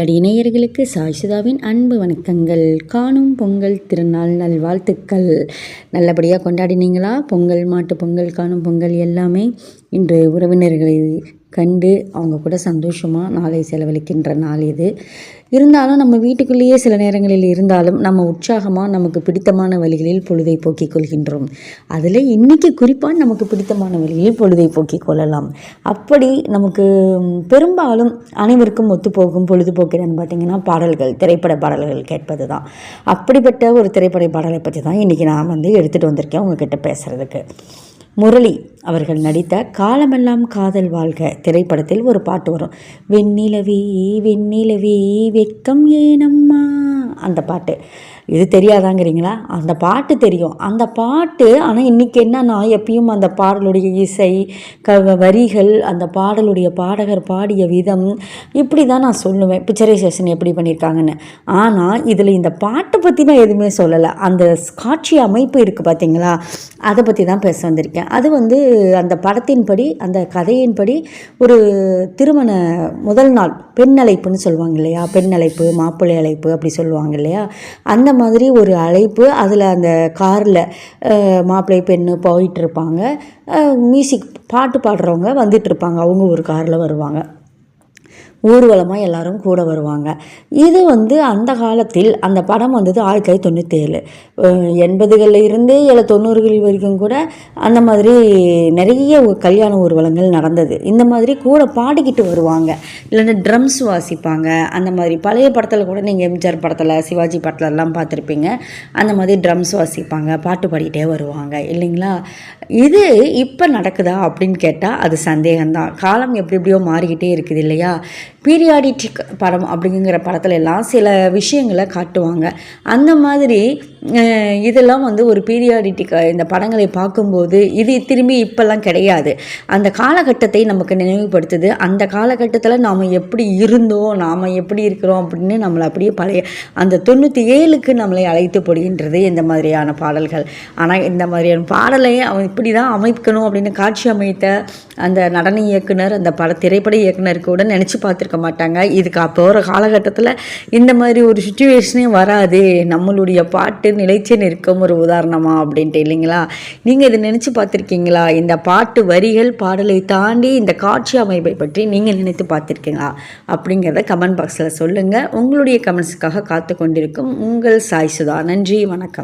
இணையர்களுக்கு சாய்சுதாவின் அன்பு வணக்கங்கள். காணும் பொங்கல் திருநாள் நல்வாழ்த்துக்கள். நல்லபடியாக கொண்டாடினீங்களா? பொங்கல், மாட்டு பொங்கல், காணும் பொங்கல் எல்லாமே இன்று உறவினர்களை கண்டு அவங்க கூட சந்தோஷமாக நாளை செலவழிக்கின்ற நாள் இது. இருந்தாலும் நம்ம வீட்டுக்குள்ளேயே சில நேரங்களில் இருந்தாலும் நம்ம உற்சாகமாக நமக்கு பிடித்தமான வழிகளில் பொழுதை போக்கிக் கொள்கின்றோம். அதில் இன்றைக்கி குறிப்பாக நமக்கு பிடித்தமான வழிகளில் பொழுதை போக்கிக் கொள்ளலாம். அப்படி நமக்கு பெரும்பாலும் அனைவருக்கும் ஒத்துப்போகும் பொழுதுபோக்குன்னு பார்த்திங்கன்னா பாடல்கள், திரைப்பட பாடல்கள் கேட்பது தான். அப்படிப்பட்ட ஒரு திரைப்பட பாடலை பற்றி தான் இன்றைக்கி நான் எடுத்துகிட்டு வந்திருக்கேன் உங்ககிட்ட பேசுகிறதுக்கு. முரளி அவர்கள் நடித்த காலமெல்லாம் காதல் வாழ்க திரைப்படத்தில் ஒரு பாட்டு வரும். வெண்ணிலவே வெண்ணிலவே வெக்கம் ஏனம்மா, அந்த பாட்டு. இது தெரியாதாங்கிறீங்களா? அந்த பாட்டு தெரியும். அந்த பாட்டு ஆனால் இன்றைக்கி என்னன்னா, எப்பயும் அந்த பாடலுடைய இசை, வரிகள், அந்த பாடலுடைய பாடகர் பாடிய விதம், இப்படி தான் நான் சொல்லுவேன் பிக்சரைசேஷன் எப்படி பண்ணியிருக்காங்கன்னு. ஆனால் இதில் இந்த பாட்டை பற்றி நான் எதுவுமே சொல்லலை. அந்த காட்சி அமைப்பு இருக்குது பார்த்தீங்களா, அதை பற்றி தான் பேச வந்திருக்கேன். அது அந்த படத்தின்படி, அந்த கதையின்படி ஒரு திருமண முதல் நாள் பெண் அழைப்புன்னு சொல்லுவாங்க இல்லையா, பெண் அழைப்பு, மாப்பிள்ளை அழைப்பு அப்படி சொல்லுவாங்க இல்லையா, அந்த மாதிரி ஒரு அழைப்பு. அதில் அந்த காரில் மாப்பிள்ளை பெண்ணு போயிட்டுருப்பாங்க, மியூசிக் பாட்டு பாடுறவங்க வந்துட்டுருப்பாங்க, அவங்க ஒரு காரில் வருவாங்க, ஊர்வலமாக எல்லோரும் கூட வருவாங்க. இது அந்த காலத்தில் அந்த படம் 1997, 80களில் இருந்து 90கள் வரைக்கும் கூட அந்த மாதிரி நிறைய கல்யாண ஊர்வலங்கள் நடந்தது. இந்த மாதிரி கூட பாடிக்கிட்டு வருவாங்க, இல்லைன்னா ட்ரம்ஸ் வாசிப்பாங்க. அந்த மாதிரி பழைய படத்தில் கூட நீங்கள் எம்ஜிஆர் படத்தில், சிவாஜி படத்துலலாம் பார்த்துருப்பீங்க. அந்த மாதிரி ட்ரம்ஸ் வாசிப்பாங்க, பாட்டு பாடிக்கிட்டே வருவாங்க இல்லைங்களா. இது இப்போ நடக்குதா அப்படின்னு கேட்டால் அது சந்தேகம்தான். காலம் எப்படியோ மாறிக்கிட்டே இருக்குது இல்லையா. பீரியாடிக் படம் அப்படிங்கிற படத்துல எல்லாம் சில விஷயங்களை காட்டுவாங்க. அந்த மாதிரி இதெல்லாம் ஒரு பீரியாடிக் இந்த படங்களை பார்க்கும்போது இது திரும்பி இப்போல்லாம் கிடையாது. அந்த காலகட்டத்தை நமக்கு நினைவுபடுத்துது. அந்த காலகட்டத்தில் நாம் எப்படி இருந்தோம், நாம் எப்படி இருக்கிறோம் அப்படின்னு நம்மளை அப்படியே பழைய அந்த 97க்கு நம்மளை அழைத்து போடுகின்றது இந்த மாதிரியான பாடல்கள். ஆனால் இந்த மாதிரியான பாடலை அவன் இப்படி தான் அமைக்கணும் அப்படின்னு காட்சி அமைத்த அந்த நடன இயக்குனர், அந்த திரைப்பட இயக்குனர் கூட நினச்சி பார்த்துருக்க மாட்டாங்க. இதுக்கு போகிற காலகட்டத்தில் இந்த மாதிரி ஒரு சுச்சுவேஷனே வராது, நம்மளுடைய பாட்டு நிலைச்சு நிற்கும் ஒரு உதாரணமாக அப்படின்ட்டு இல்லைங்களா. நீங்கள் இதை நினச்சி பார்த்துருக்கீங்களா? இந்த பாட்டு வரிகள், பாடலை தாண்டி இந்த காட்சி அமைப்பை பற்றி நீங்கள் நினைத்து பார்த்துருக்கீங்களா அப்படிங்கிறத கமெண்ட் பாக்ஸில் சொல்லுங்கள். உங்களுடைய கமெண்ட்ஸுக்காக காத்து கொண்டிருக்கும் உங்கள் சாய்சுதா. நன்றி, வணக்கம்.